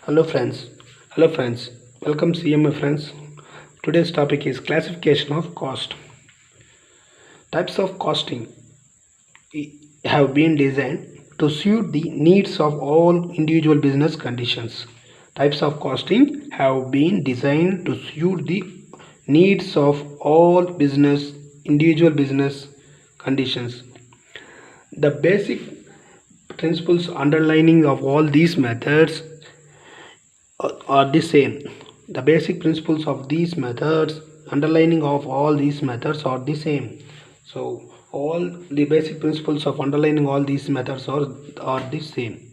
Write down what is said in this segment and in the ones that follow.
Hello friends. Hello friends. Welcome CMA friends. Today's topic is classification of cost. Types of costing have been designed to suit the needs of all individual business conditions. Types of costing have been designed to suit the needs of all individual business conditions. The basic principles underlining of all these methods are the same. The basic principles of these methods, underlining of all these methods are the same. So all the basic principles of underlining all these methods are the same.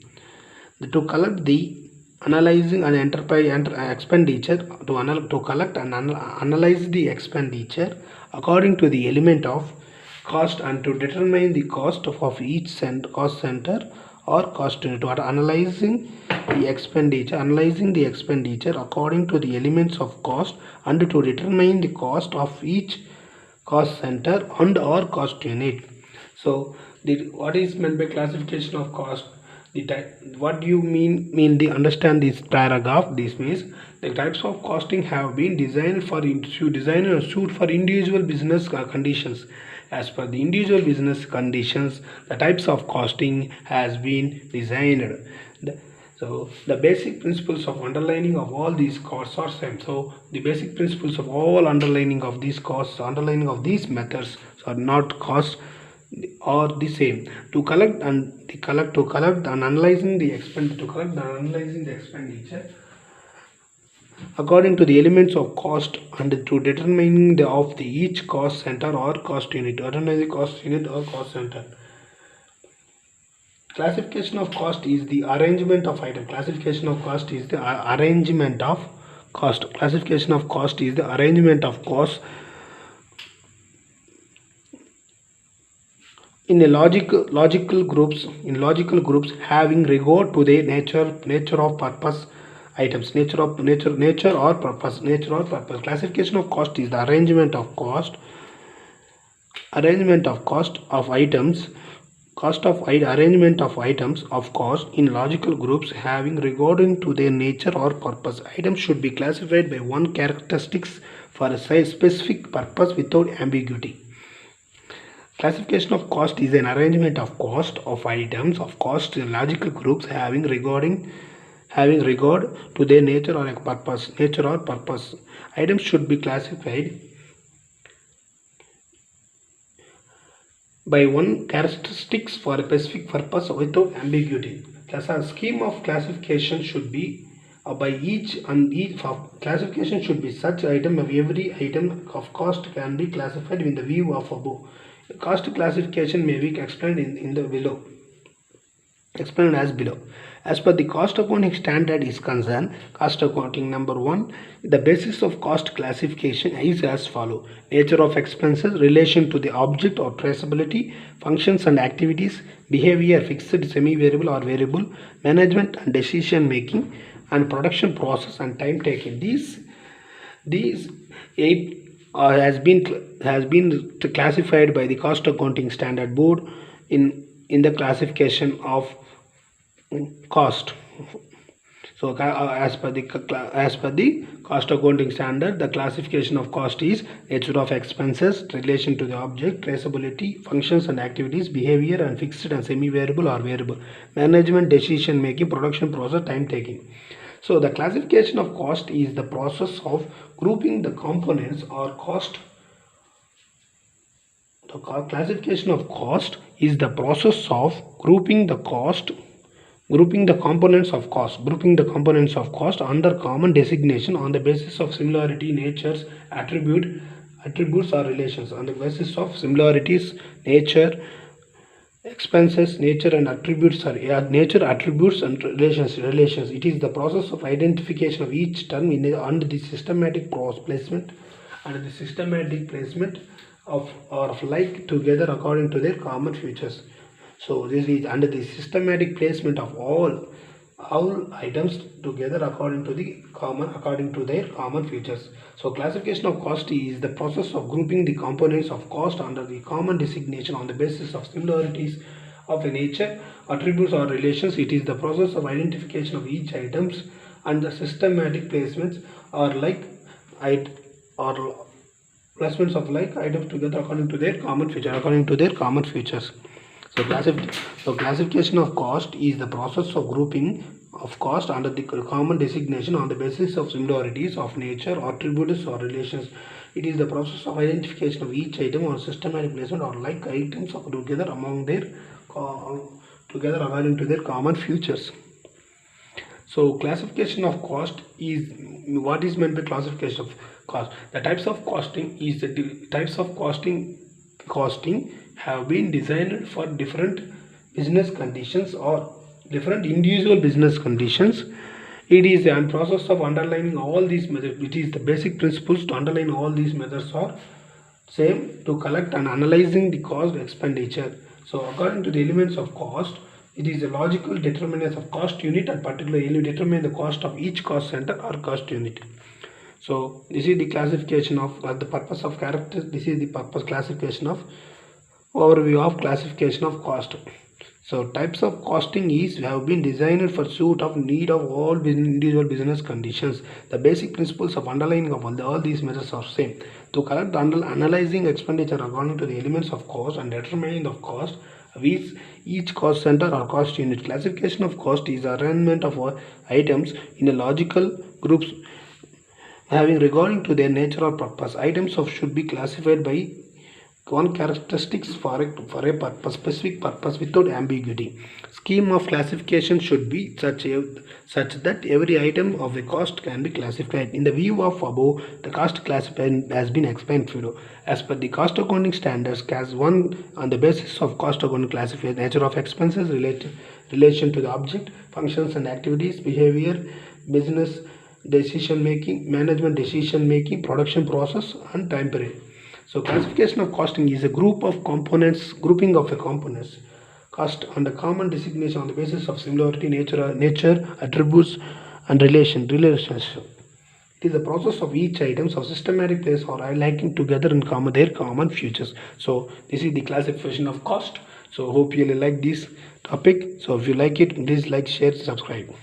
To collect the analyzing and expenditure, to collect and analyze the expenditure according to the element of cost and to determine the cost of each cost center or cost unit. Analyzing the expenditure according to the elements of cost and to determine the cost of each cost center and or cost unit. So what is meant by classification of cost? What do you mean the understand this paragraph? This means the types of costing have been designed and suit for individual business conditions. As per the individual business conditions, the types of costing has been designed. So the basic principles of underlining of all these costs are same. So the basic principles of all underlining of these costs, underlining of these methods are not costs are the same. To collect and analyzing the expenditure according to the elements of cost and to determining each cost center or cost unit. Determine the cost unit or cost center. Classification of cost is the arrangement of item. Classification of cost is the arrangement of cost. Classification of cost is the arrangement of cost in a logical groups having regard to the nature of purpose items. Nature or purpose. Classification of cost is the arrangement of cost of items. Arrangement of items of cost in logical groups having regarding to their nature or purpose. Items should be classified by one characteristics for a specific purpose without ambiguity. Classification of cost is an arrangement of cost of items of cost in logical groups having regard to their nature or purpose. Items should be classified by one characteristics for a specific purpose without ambiguity. Plus, a scheme of classification should be classification should be such item of every item of cost can be classified in the view of above. Cost classification may be explained explained as below. As per the cost accounting standard is concerned, cost accounting number 1, the basis of cost classification is as follow: nature of expenses, relation to the object or traceability, functions and activities, behavior, fixed, semi-variable or variable, management and decision making, and production process and time taken. These 8 has been classified by the cost accounting standard board in the classification of cost. So as per the cost accounting standard, the classification of cost is nature of expenses, relation to the object, traceability, functions and activities, behavior and fixed and semi-variable or variable, management, decision making, production process, time taking. So the classification of cost is the process of grouping the components or cost. The classification of cost is the process of grouping the components of cost under common designation on the basis of similarity, natures, attributes or relations. On the basis of similarities, nature, expenses, nature and attributes and relations. It is the process of identification of each term under the systematic placement of like together according to their common features. So this is under the systematic placement of all items together according to their common features. So classification of cost is the process of grouping the components of cost under the common designation on the basis of similarities of a nature, attributes or relations. It is the process of identification of each items and the systematic placements are like or placements of like items together according to their common features. So, classification of cost is the process of grouping of cost under the common designation on the basis of similarities of nature, attributes, or relations. It is the process of identification of each item or systematic placement or like items together among their together according to their common features. So classification of cost is what is meant by classification of cost. The types of costing is the types of costing have been designed for different business conditions or different individual business conditions. It is a process of underlining all these methods. It is the basic principles to underline all these methods are same to collect and analyzing the cost expenditure. So according to the elements of cost, it is a logical determinants of cost unit and particularly determine the cost of each cost center or cost unit. So this is the classification of the purpose of character. This is the purpose classification of overview of classification of cost. So types of costing is have been designed for suit of need of all individual business conditions. The basic principles of underlying of all these measures are same. To collect analyzing expenditure according to the elements of cost and determining the cost of each cost center or cost unit. Classification of cost is arrangement of items in a logical groups having regarding to their nature or purpose. Items should be classified by one characteristics for a purpose, specific purpose without ambiguity. Scheme of classification should be such that every item of a cost can be classified. In the view of above, the cost classification has been explained below. As per the cost accounting standards, CAS 1 on the basis of cost accounting classifies nature of expenses, relation to the object, functions and activities, behavior, business decision making, management decision making, production process and time period. So classification of costing is a grouping of components cost under common designation on the basis of similarity, nature, attributes and relationship. It is the process of each items of systematic place or liking together in their common features. So this is the classification of cost. So hope you like this topic. So if you like it, please like, share, subscribe.